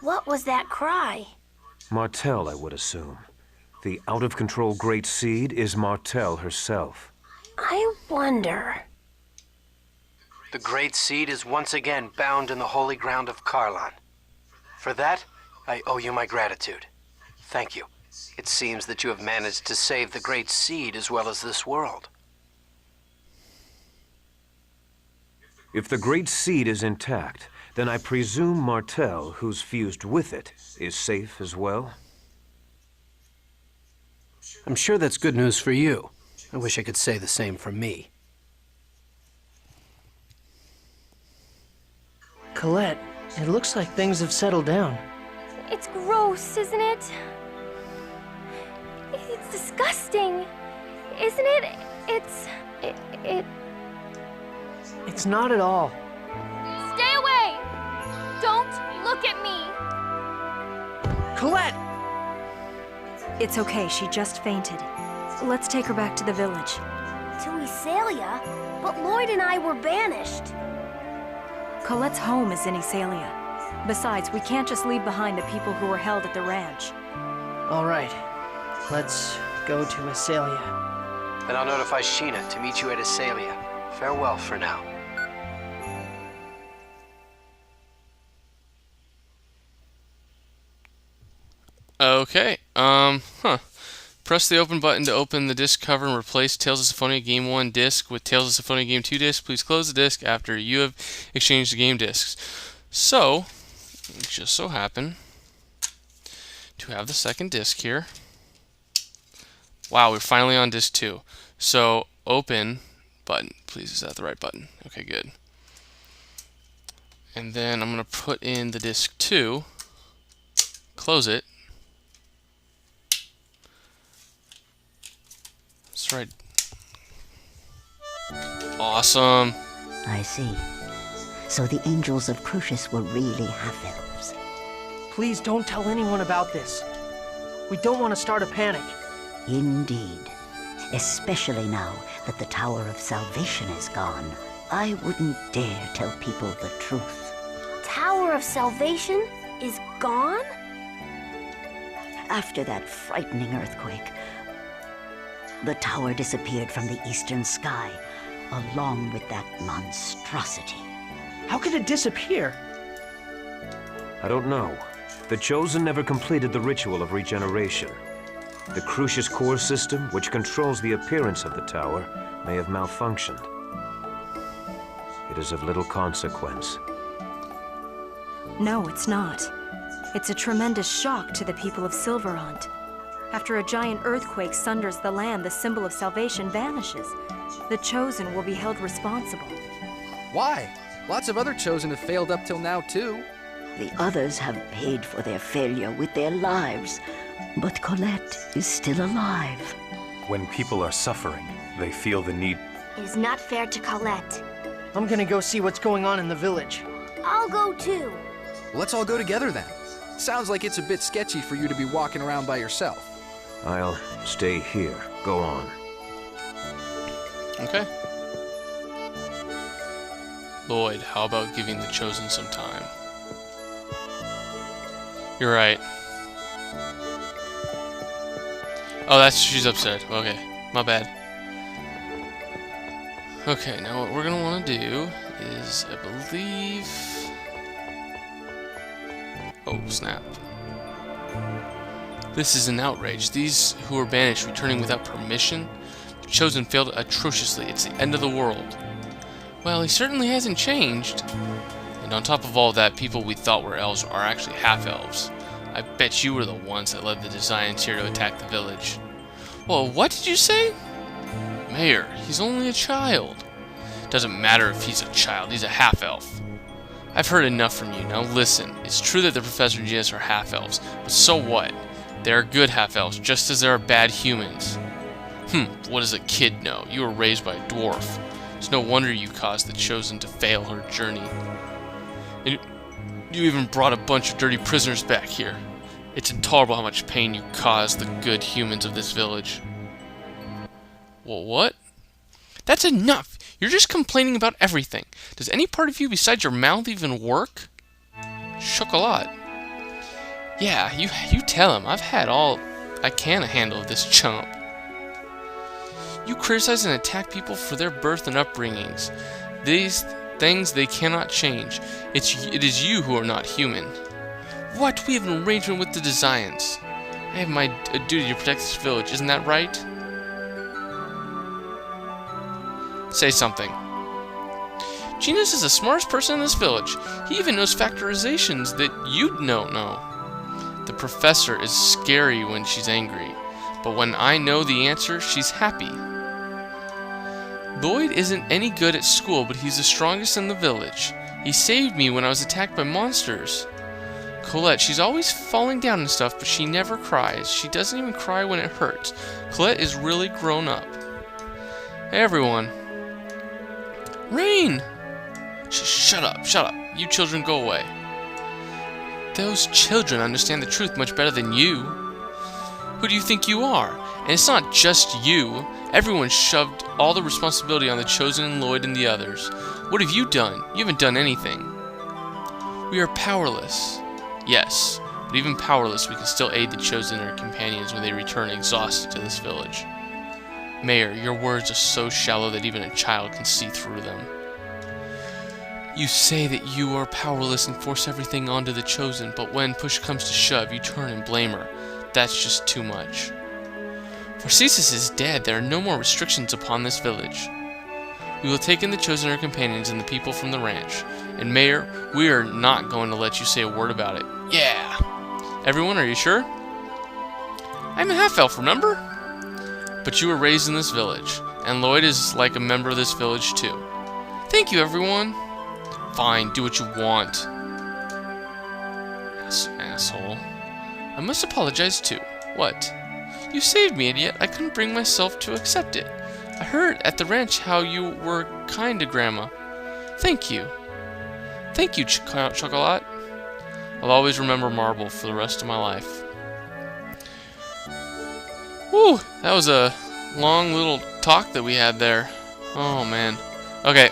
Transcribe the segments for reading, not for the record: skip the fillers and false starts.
What was that cry? Martell, I would assume. The out-of-control Great Seed is Martell herself. I wonder... The Great Seed is once again bound in the holy ground of Karlan. For that, I owe you my gratitude. Thank you. It seems that you have managed to save the Great Seed as well as this world. If the Great Seed is intact, then I presume Martell, who's fused with it, is safe as well? I'm sure that's good news for you. I wish I could say the same for me. Colette, it looks like things have settled down. It's gross, isn't it? It's disgusting, isn't it? It's not at all. Stay away! Don't look at me! Colette! It's okay, she just fainted. Let's take her back to the village. To Iselia? But Lloyd and I were banished. Colette's home is in Iselia. Besides, we can't just leave behind the people who were held at the ranch. All right, let's go to Iselia. Then I'll notify Sheena to meet you at Iselia. Farewell for now. Okay, Press the open button to open the disc cover and replace Tales of Symphonia Game 1 disc with Tales of Symphonia Game 2 disc. Please close the disc after you have exchanged the game discs. So, it just so happen to have the second disc here. Wow, we're finally on disc 2. So, open button. Please, is that the right button? Okay, good. And then I'm going to put in the disc 2, close it. That's right. Awesome. I see. So the angels of Crucius were really half-elves. Please don't tell anyone about this. We don't want to start a panic. Indeed. Especially now that the Tower of Salvation is gone. I wouldn't dare tell people the truth. Tower of Salvation is gone? After that frightening earthquake, the tower disappeared from the eastern sky, along with that monstrosity. How could it disappear? I don't know. The Chosen never completed the ritual of regeneration. The Crucius core system, which controls the appearance of the tower, may have malfunctioned. It is of little consequence. No, it's not. It's a tremendous shock to the people of Silverant. After a giant earthquake sunders the land, the symbol of salvation vanishes. The Chosen will be held responsible. Why? Lots of other Chosen have failed up till now, too. The others have paid for their failure with their lives, but Colette is still alive. When people are suffering, they feel the need. It is not fair to Colette. I'm gonna go see what's going on in the village. I'll go too. Let's all go together then. Sounds like it's a bit sketchy for you to be walking around by yourself. I'll stay here. Go on. Okay. Lloyd, how about giving the Chosen some time? You're right. Oh, she's upset. Okay, my bad. Okay, now what we're gonna want to do is, I believe... Oh, snap. This is an outrage. These who are banished returning without permission. The Chosen failed atrociously. It's the end of the world. Well, he certainly hasn't changed. And on top of all that, people we thought were elves are actually half-elves. I bet you were the ones that led the Designs here to attack the village. Well, what did you say? Mayor, he's only a child. Doesn't matter if he's a child, he's a half-elf. I've heard enough from you. Now listen, it's true that the Professor and Genus are half-elves, but so what? They are good half-elves, just as there are bad humans. What does a kid know? You were raised by a dwarf. It's no wonder you caused the Chosen to fail her journey. And you even brought a bunch of dirty prisoners back here. It's intolerable how much pain you caused the good humans of this village. Well, what? That's enough! You're just complaining about everything. Does any part of you besides your mouth even work? Chocolat. Yeah, you tell him. I've had all I can handle of this chump. You criticize and attack people for their birth and upbringings. These things they cannot change. It is you who are not human. What? We have an arrangement with the Designs. I have my duty to protect this village. Isn't that right? Say something. Genus is the smartest person in this village. He even knows factorizations that you'd know. The professor is scary when she's angry, but when I know the answer, she's happy. Lloyd isn't any good at school, but he's the strongest in the village. He saved me when I was attacked by monsters. Colette, she's always falling down and stuff, but she never cries. She doesn't even cry when it hurts. Colette is really grown up. Hey, everyone. Rain! Shut up. You children go away. Those children understand the truth much better than you. Who do you think you are? And it's not just you. Everyone shoved all the responsibility on the Chosen and Lloyd and the others. What have you done? You haven't done anything. We are powerless. Yes, but even powerless, we can still aid the Chosen and their companions when they return exhausted to this village. Mayor, your words are so shallow that even a child can see through them. You say that you are powerless and force everything onto the Chosen, but when push comes to shove, you turn and blame her. That's just too much. Narcissus is dead. There are no more restrictions upon this village. We will take in the Chosen and her companions and the people from the ranch. And Mayor, we are not going to let you say a word about it. Yeah! Everyone, are you sure? I'm a half-elf, remember? But you were raised in this village, and Lloyd is like a member of this village too. Thank you, everyone. Fine, do what you want. Asshole. I must apologize too. What? You saved me, and yet I couldn't bring myself to accept it. I heard at the ranch how you were kind to Grandma. Thank you. Thank you, Chocolat. I'll always remember Marble for the rest of my life. Woo! That was a long little talk that we had there. Oh, man. Okay.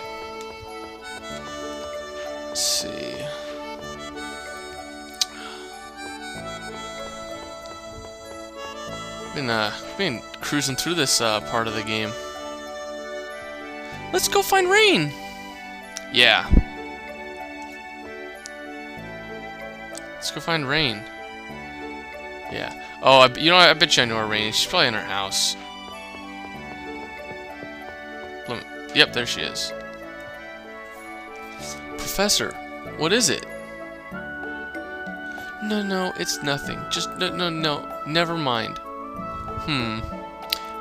Let's see. Been cruising through this part of the game. Let's go find Rain! Yeah. Let's go find Rain. Yeah. Oh, I bet you I know where Rain is. She's probably in her house. Yep, there she is. Professor, what is it? No, it's nothing. Just, no, never mind.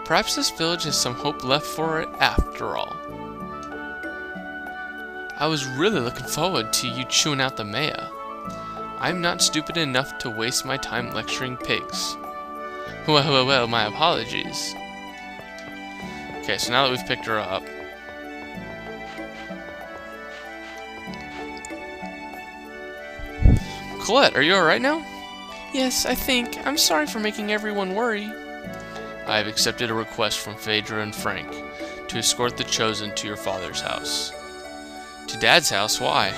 Perhaps this village has some hope left for it after all. I was really looking forward to you chewing out the Maya. I'm not stupid enough to waste my time lecturing pigs. Well, my apologies. Okay, so now that we've picked her up, Colette, are you alright now? Yes, I think. I'm sorry for making everyone worry. I have accepted a request from Phaedra and Frank to escort the Chosen to your father's house. To Dad's house? Why?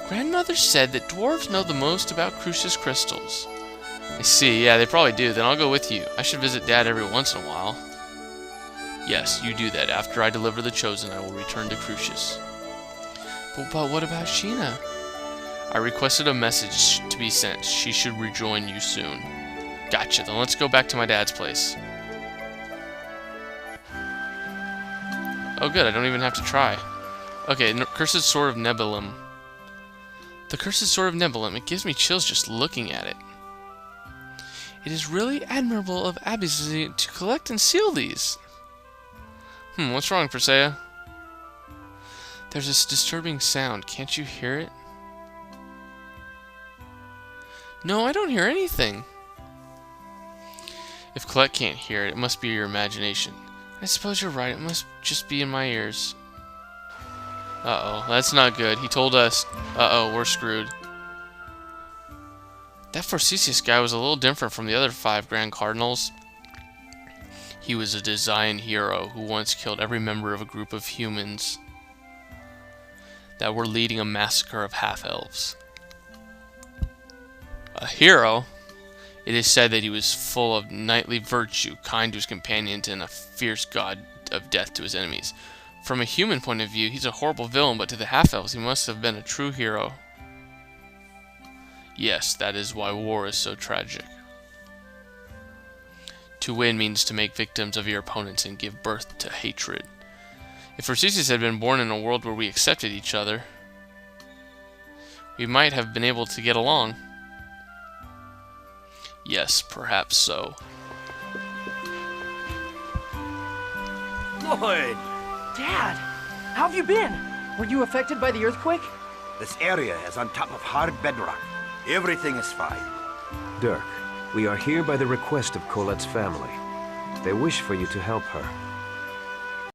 Grandmother said that dwarves know the most about Crucius crystals. I see, yeah, they probably do. Then I'll go with you. I should visit Dad every once in a while. Yes, you do that. After I deliver the Chosen, I will return to Crucius. But what about Sheena? I requested a message to be sent. She should rejoin you soon. Gotcha, then let's go back to my dad's place. Oh good, I don't even have to try. Okay, Cursed Sword of Nebulum. The Cursed Sword of Nebulum. It gives me chills just looking at it. It is really admirable of Abby to collect and seal these. What's wrong, Persea? There's this disturbing sound. Can't you hear it? No, I don't hear anything. If Colette can't hear it, it must be your imagination. I suppose you're right. It must just be in my ears. Uh-oh, that's not good. He told us, uh-oh, we're screwed. That Forsythus guy was a little different from the other 5 Grand Cardinals. He was a design hero who once killed every member of a group of humans that were leading a massacre of half-elves. A hero? It is said that he was full of knightly virtue, kind to his companions, and a fierce god of death to his enemies. From a human point of view, he's a horrible villain, but to the half-elves, he must have been a true hero. Yes, that is why war is so tragic. To win means to make victims of your opponents and give birth to hatred. If Rosicius had been born in a world where we accepted each other, we might have been able to get along. Yes, perhaps so. Lloyd! Dad! How have you been? Were you affected by the earthquake? This area is on top of hard bedrock. Everything is fine. Dirk, we are here by the request of Colette's family. They wish for you to help her.